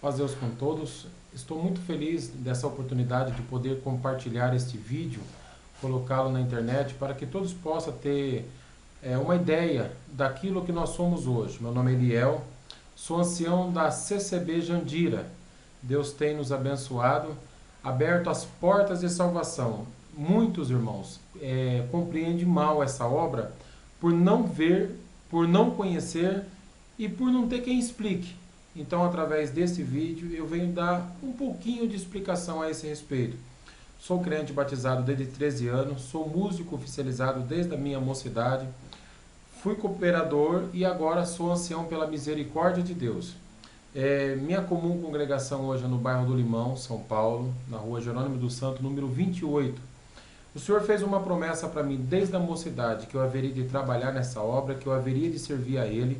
Paz Deus com todos. Estou muito feliz dessa oportunidade de poder compartilhar este vídeo, colocá-lo na internet para que todos possam ter uma ideia daquilo que nós somos hoje. Meu nome é Eliel, sou ancião da CCB Jandira. Deus tem nos abençoado, aberto as portas de salvação. Muitos irmãos compreendem mal essa obra por não ver, por não conhecer e por não ter quem explique. Então, através desse vídeo, eu venho dar um pouquinho de explicação a esse respeito. Sou crente batizado desde 13 anos, sou músico oficializado desde a minha mocidade, fui cooperador e agora sou ancião pela misericórdia de Deus. Minha comum congregação hoje é no bairro do Limão, São Paulo, na rua Jerônimo do Santo, número 28. O Senhor fez uma promessa para mim desde a mocidade, que eu haveria de trabalhar nessa obra, que eu haveria de servir a Ele.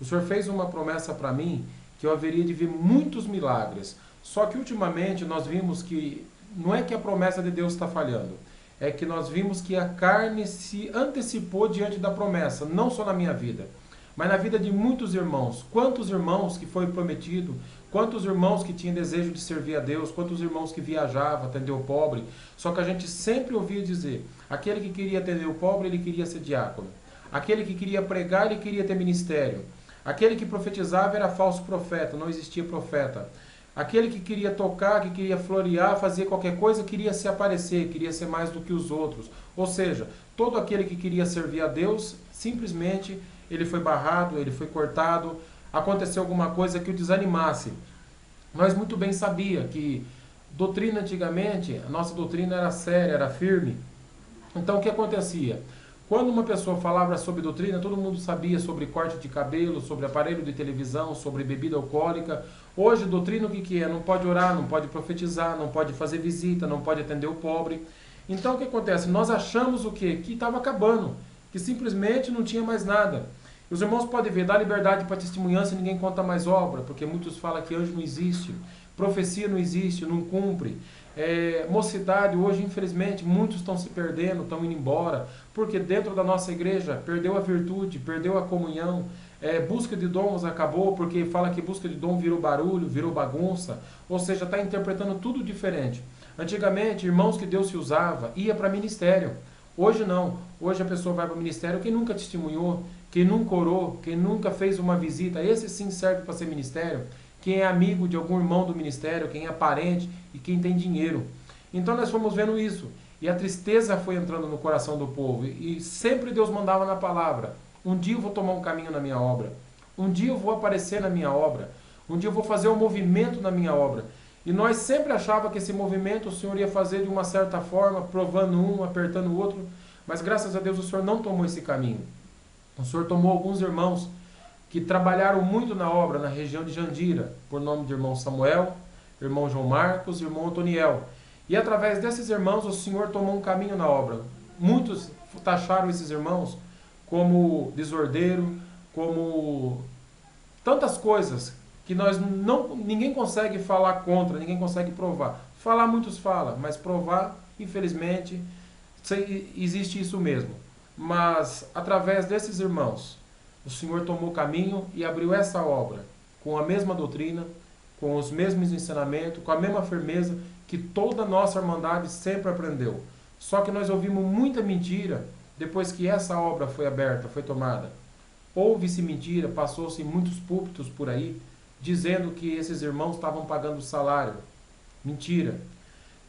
O Senhor fez uma promessa para mim que eu haveria de ver muitos milagres. Só que ultimamente nós vimos que não é que a promessa de Deus está falhando, é que nós vimos que a carne se antecipou diante da promessa, não só na minha vida, mas na vida de muitos irmãos. Quantos irmãos que foi prometido, quantos irmãos que tinham desejo de servir a Deus, quantos irmãos que viajavam, atender o pobre, só que a gente sempre ouvia dizer, aquele que queria atender o pobre, ele queria ser diácono, aquele que queria pregar, ele queria ter ministério, aquele que profetizava era falso profeta, não existia profeta. Aquele que queria tocar, que queria florear, fazer qualquer coisa, queria se aparecer, queria ser mais do que os outros. Ou seja, todo aquele que queria servir a Deus, simplesmente ele foi barrado, ele foi cortado, aconteceu alguma coisa que o desanimasse. Nós muito bem sabia que doutrina antigamente, a nossa doutrina era séria, era firme. Então o que acontecia? Quando uma pessoa falava sobre doutrina, todo mundo sabia sobre corte de cabelo, sobre aparelho de televisão, sobre bebida alcoólica. Hoje, doutrina o que é? Não pode orar, não pode profetizar, não pode fazer visita, não pode atender o pobre. Então, o que acontece? Nós achamos o quê? Que estava acabando, que simplesmente não tinha mais nada. E os irmãos podem ver, dá liberdade para testemunhança e ninguém conta mais obra, porque muitos falam que anjo não existe, profecia não existe, não cumpre. Mocidade, hoje, infelizmente, muitos estão se perdendo, estão indo embora, porque dentro da nossa igreja perdeu a virtude, perdeu a comunhão, busca de dons acabou, porque fala que busca de dom virou barulho, virou bagunça, ou seja, está interpretando tudo diferente. Antigamente, irmãos que Deus se usava, ia para ministério. Hoje não, hoje a pessoa vai para o ministério, quem nunca testemunhou, quem nunca orou, quem nunca fez uma visita, esse sim serve para ser ministério. Quem é amigo de algum irmão do ministério, quem é parente e quem tem dinheiro. Então nós fomos vendo isso. E a tristeza foi entrando no coração do povo. E sempre Deus mandava na palavra, um dia eu vou tomar um caminho na minha obra. Um dia eu vou aparecer na minha obra. Um dia eu vou fazer um movimento na minha obra. E nós sempre achávamos que esse movimento o Senhor ia fazer de uma certa forma, provando um, apertando o outro. Mas graças a Deus o Senhor não tomou esse caminho. O Senhor tomou alguns irmãos que trabalharam muito na obra, na região de Jandira, por nome de irmão Samuel, irmão João Marcos, irmão Antoniel. E através desses irmãos o Senhor tomou um caminho na obra. Muitos taxaram esses irmãos como desordeiro, como tantas coisas que ninguém consegue falar contra, ninguém consegue provar. Falar muitos falam, mas provar, infelizmente, existe isso mesmo. Mas através desses irmãos, o Senhor tomou o caminho e abriu essa obra com a mesma doutrina, com os mesmos ensinamentos, com a mesma firmeza que toda a nossa irmandade sempre aprendeu. Só que nós ouvimos muita mentira depois que essa obra foi aberta, foi tomada. Houve-se mentira, passou-se em muitos púlpitos por aí, dizendo que esses irmãos estavam pagando salário. Mentira.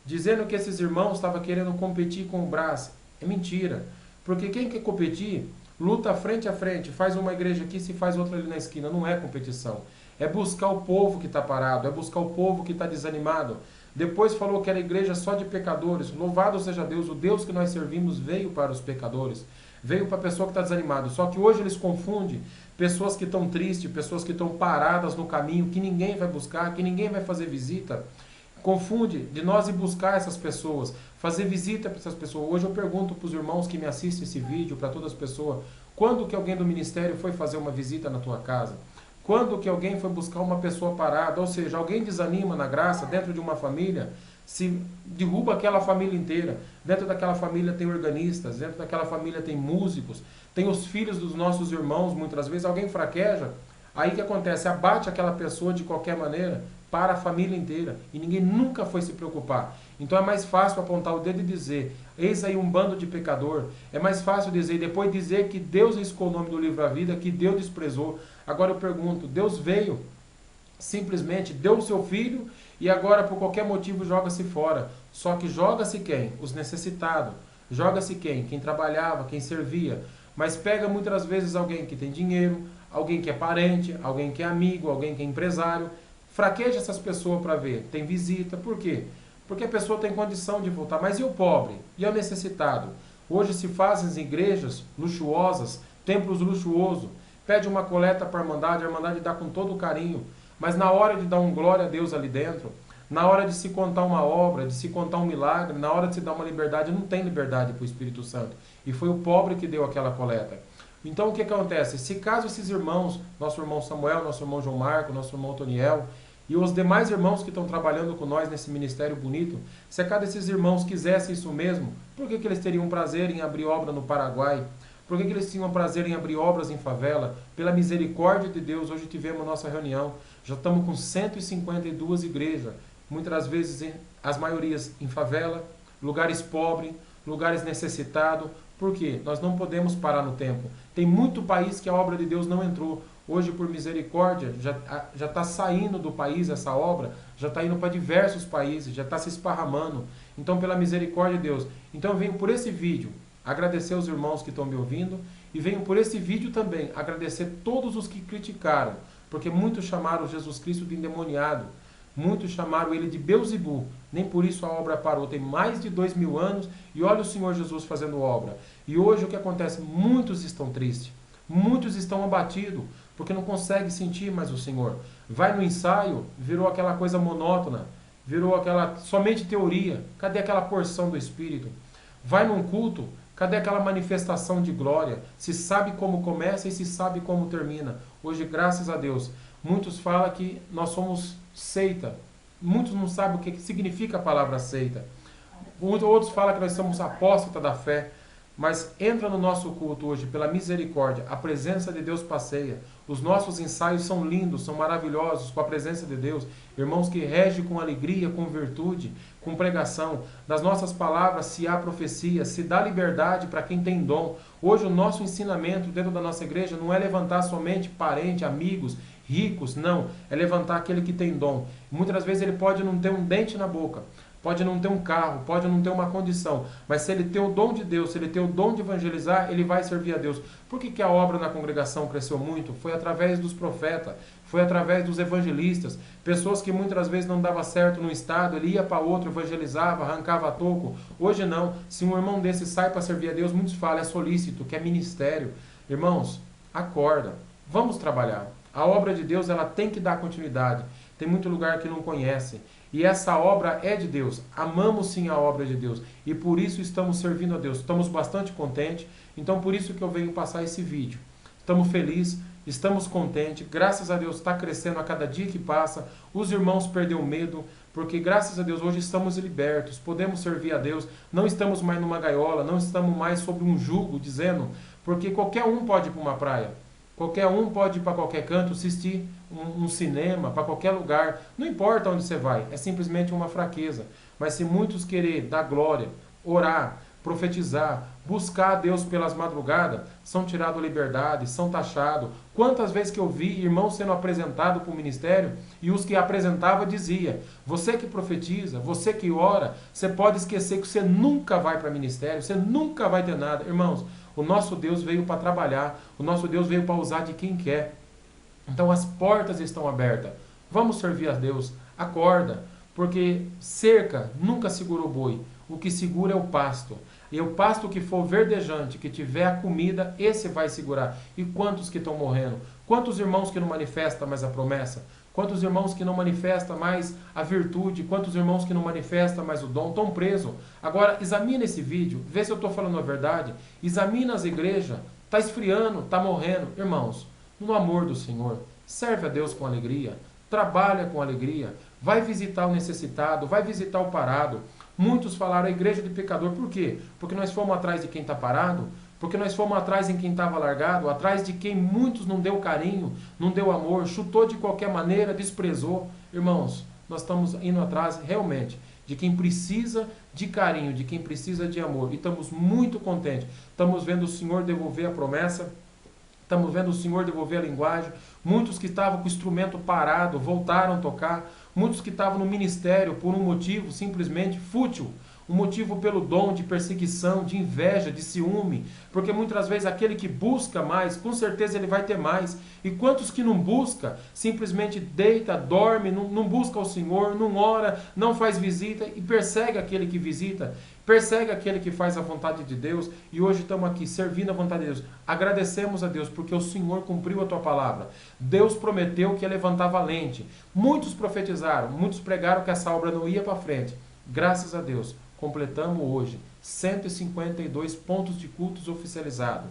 Dizendo que esses irmãos estavam querendo competir com o Brás. É mentira. Porque quem quer competir, luta frente a frente, faz uma igreja aqui, se faz outra ali na esquina. Não é competição. É buscar o povo que está parado, é buscar o povo que está desanimado. Depois falou que era igreja só de pecadores. Louvado seja Deus, o Deus que nós servimos veio para os pecadores. Veio para a pessoa que está desanimada. Só que hoje eles confundem pessoas que estão tristes, pessoas que estão paradas no caminho, que ninguém vai buscar, que ninguém vai fazer visita. Confunde de nós ir buscar essas pessoas, fazer visita para essas pessoas. Hoje eu pergunto para os irmãos que me assistem esse vídeo, para todas as pessoas, quando que alguém do ministério foi fazer uma visita na tua casa? Quando que alguém foi buscar uma pessoa parada? Ou seja, alguém desanima na graça dentro de uma família, se derruba aquela família inteira. Dentro daquela família tem organistas, dentro daquela família tem músicos, tem os filhos dos nossos irmãos, muitas vezes alguém fraqueja, Aí o que acontece? Abate aquela pessoa de qualquer maneira para a família inteira. E ninguém nunca foi se preocupar. Então é mais fácil apontar o dedo e dizer, eis aí um bando de pecador. É mais fácil dizer, e depois dizer que Deus riscou o nome do livro da vida, que Deus desprezou. Agora eu pergunto, Deus veio, simplesmente deu o seu filho e agora por qualquer motivo joga-se fora. Só que joga-se quem? Os necessitados. Joga-se quem? Quem trabalhava, quem servia. Mas pega muitas vezes alguém que tem dinheiro, alguém que é parente, alguém que é amigo, alguém que é empresário. Fraqueja essas pessoas para ver. Tem visita. Por quê? Porque a pessoa tem condição de voltar. Mas e o pobre? E o necessitado? Hoje se fazem igrejas luxuosas, templos luxuosos. Pede uma coleta para a Irmandade dá com todo o carinho. Mas na hora de dar um glória a Deus ali dentro, na hora de se contar uma obra, de se contar um milagre, na hora de se dar uma liberdade, não tem liberdade para o Espírito Santo. E foi o pobre que deu aquela coleta. Então o que acontece? Se caso esses irmãos, nosso irmão Samuel, nosso irmão João Marco, nosso irmão Toniel, e os demais irmãos que estão trabalhando com nós nesse ministério bonito, se a cada desses irmãos quisessem isso mesmo, por que eles teriam prazer em abrir obra no Paraguai? Por que eles tinham prazer em abrir obras em favela? Pela misericórdia de Deus, hoje tivemos nossa reunião, já estamos com 152 igrejas, muitas das vezes, as maiorias em favela, lugares pobres, lugares necessitados. Por quê? Nós não podemos parar no tempo. Tem muito país que a obra de Deus não entrou. Hoje, por misericórdia, já está saindo do país essa obra, já está indo para diversos países, já está se esparramando. Então, pela misericórdia de Deus. Então, eu venho por esse vídeo agradecer os irmãos que estão me ouvindo e venho por esse vídeo também agradecer todos os que criticaram, porque muitos chamaram Jesus Cristo de endemoniado, muitos chamaram ele de Beelzebul, nem por isso a obra parou, tem mais de 2000 anos e olha o Senhor Jesus fazendo obra. E hoje o que acontece? Muitos estão tristes, muitos estão abatidos, porque não conseguem sentir mais o Senhor. Vai no ensaio, virou aquela coisa monótona, virou aquela somente teoria, cadê aquela porção do Espírito? Vai num culto, cadê aquela manifestação de glória? Se sabe como começa e se sabe como termina. Hoje, graças a Deus, muitos falam que nós somos seita. Muitos não sabem o que significa a palavra seita. Outros falam que nós somos apóstatas da fé. Mas entra no nosso culto hoje, pela misericórdia, a presença de Deus passeia. Os nossos ensaios são lindos, são maravilhosos, com a presença de Deus. Irmãos que regem com alegria, com virtude, com pregação. Nas nossas palavras se há profecia, se dá liberdade para quem tem dom. Hoje o nosso ensinamento dentro da nossa igreja não é levantar somente parentes, amigos, ricos, não. É levantar aquele que tem dom. Muitas das vezes ele pode não ter um dente na boca. Pode não ter um carro, pode não ter uma condição, mas se ele tem o dom de Deus, se ele tem o dom de evangelizar, ele vai servir a Deus. Por que a obra na congregação cresceu muito? Foi através dos profetas, foi através dos evangelistas, pessoas que muitas vezes não dava certo no estado, ele ia para outro, evangelizava, arrancava toco. Hoje não, se um irmão desse sai para servir a Deus, muitos falam, é solícito, que é ministério. Irmãos, acorda, vamos trabalhar. A obra de Deus ela tem que dar continuidade. Tem muito lugar que não conhece. E essa obra é de Deus. Amamos sim a obra de Deus. E por isso estamos servindo a Deus. Estamos bastante contentes. Então por isso que eu venho passar esse vídeo. Estamos felizes, estamos contentes. Graças a Deus está crescendo a cada dia que passa. Os irmãos perderam medo. Porque graças a Deus hoje estamos libertos. Podemos servir a Deus. Não estamos mais numa gaiola. Não estamos mais sob um jugo dizendo. Porque qualquer um pode ir para uma praia. Qualquer um pode ir para qualquer canto assistir um cinema, para qualquer lugar. Não importa onde você vai, é simplesmente uma fraqueza. Mas se muitos querer dar glória, orar, profetizar, buscar a Deus pelas madrugadas, são tirados a liberdade, são taxados. Quantas vezes que eu vi irmãos sendo apresentados para o ministério e os que apresentavam dizia, você que profetiza, você que ora, você pode esquecer que você nunca vai para o ministério, você nunca vai ter nada. Irmãos, o nosso Deus veio para trabalhar, o nosso Deus veio para usar de quem quer. Então as portas estão abertas. Vamos servir a Deus. Acorda, porque cerca nunca segura o boi. O que segura é o pasto. E o pasto que for verdejante, que tiver a comida, esse vai segurar. E quantos que estão morrendo? Quantos irmãos que não manifestam mais a promessa? Quantos irmãos que não manifestam mais a virtude? Quantos irmãos que não manifestam mais o dom? Estão presos. Agora, examina esse vídeo, vê se eu estou falando a verdade. Examina as igrejas. Está esfriando, está morrendo. Irmãos, no amor do Senhor, serve a Deus com alegria. Trabalha com alegria. Vai visitar o necessitado, vai visitar o parado. Muitos falaram a igreja de pecador. Por quê? Porque nós fomos atrás de quem está parado. porque nós fomos atrás em quem estava largado, atrás de quem muitos não deu carinho, não deu amor, chutou de qualquer maneira, desprezou. Irmãos, nós estamos indo atrás realmente de quem precisa de carinho, de quem precisa de amor. E estamos muito contentes. Estamos vendo o Senhor devolver a promessa, estamos vendo o Senhor devolver a linguagem. Muitos que estavam com o instrumento parado voltaram a tocar. Muitos que estavam no ministério por um motivo simplesmente fútil, um motivo pelo dom de perseguição, de inveja, de ciúme, porque muitas vezes aquele que busca mais, com certeza ele vai ter mais, e quantos que não busca, simplesmente deita, dorme, não busca o Senhor, não ora, não faz visita, e persegue aquele que visita, persegue aquele que faz a vontade de Deus, e hoje estamos aqui servindo a vontade de Deus. Agradecemos a Deus, porque o Senhor cumpriu a tua palavra. Deus prometeu que ia levantar valente. Muitos profetizaram, muitos pregaram que essa obra não ia para frente. Graças a Deus, completamos hoje 152 pontos de cultos oficializados.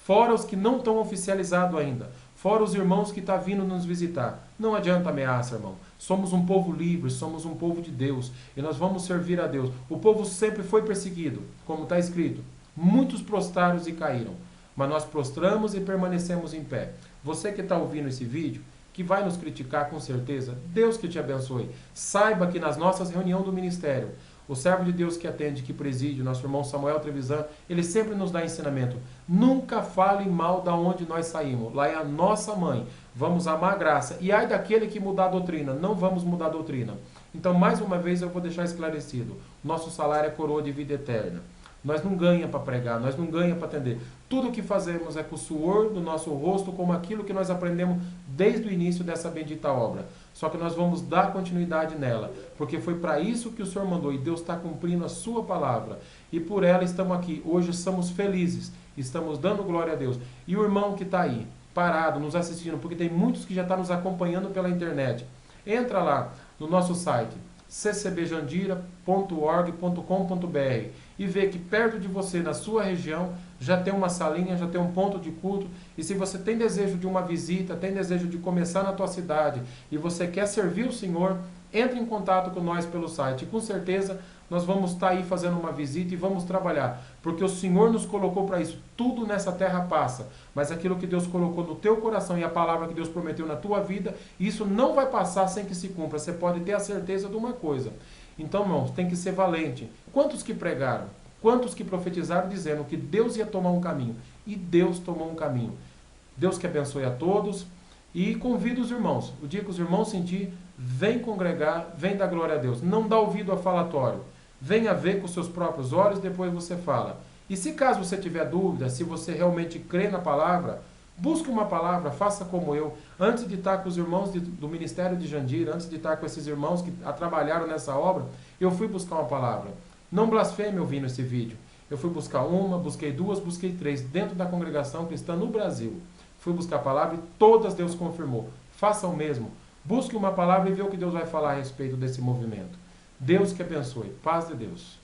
Fora os que não estão oficializados ainda. Fora os irmãos que estão vindo nos visitar. Não adianta ameaça, irmão. Somos um povo livre, somos um povo de Deus. E nós vamos servir a Deus. O povo sempre foi perseguido, como está escrito. Muitos prostraram e caíram. Mas nós prostramos e permanecemos em pé. Você que está ouvindo esse vídeo, que vai nos criticar com certeza, Deus que te abençoe. Saiba que nas nossas reuniões do ministério, o servo de Deus que atende, que preside, o nosso irmão Samuel Trevisan, ele sempre nos dá ensinamento. Nunca fale mal da onde nós saímos. Lá é a nossa mãe. Vamos amar a graça. E ai daquele que mudar a doutrina. Não vamos mudar a doutrina. Então, mais uma vez, eu vou deixar esclarecido. Nosso salário é coroa de vida eterna. Nós não ganhamos para pregar, nós não ganhamos para atender. Tudo o que fazemos é com o suor do nosso rosto, como aquilo que nós aprendemos desde o início dessa bendita obra. Só que nós vamos dar continuidade nela, porque foi para isso que o Senhor mandou, e Deus está cumprindo a sua palavra. E por ela estamos aqui. Hoje somos felizes, estamos dando glória a Deus. E o irmão que está aí, parado, nos assistindo, porque tem muitos que já estão nos acompanhando pela internet. Entra lá no nosso site, ccbjandira.org.com.br, e vê que perto de você, na sua região, já tem uma salinha, já tem um ponto de culto. E se você tem desejo de uma visita, tem desejo de começar na tua cidade, e você quer servir o Senhor, entre em contato com nós pelo site. E com certeza nós vamos estar aí fazendo uma visita e vamos trabalhar. Porque o Senhor nos colocou para isso. Tudo nessa terra passa. Mas aquilo que Deus colocou no teu coração e a palavra que Deus prometeu na tua vida, isso não vai passar sem que se cumpra. Você pode ter a certeza de uma coisa. Então, irmãos, tem que ser valente. Quantos que pregaram? Quantos que profetizaram dizendo que Deus ia tomar um caminho? E Deus tomou um caminho. Deus que abençoe a todos. E convido os irmãos. O dia que os irmãos sentir, vem congregar, vem dar glória a Deus. Não dá ouvido a falatório. Venha ver com seus próprios olhos, depois você fala. E se caso você tiver dúvida, se você realmente crê na palavra, busque uma palavra, faça como eu. Antes de estar com os irmãos do Ministério de Jandira, antes de estar com esses irmãos que trabalharam nessa obra, eu fui buscar uma palavra. Não blasfeme ouvindo esse vídeo. Eu fui buscar uma, busquei duas, busquei três, dentro da congregação cristã no Brasil. Fui buscar a palavra e todas Deus confirmou. Faça o mesmo. Busque uma palavra e vê o que Deus vai falar a respeito desse movimento. Deus que abençoe. Paz de Deus.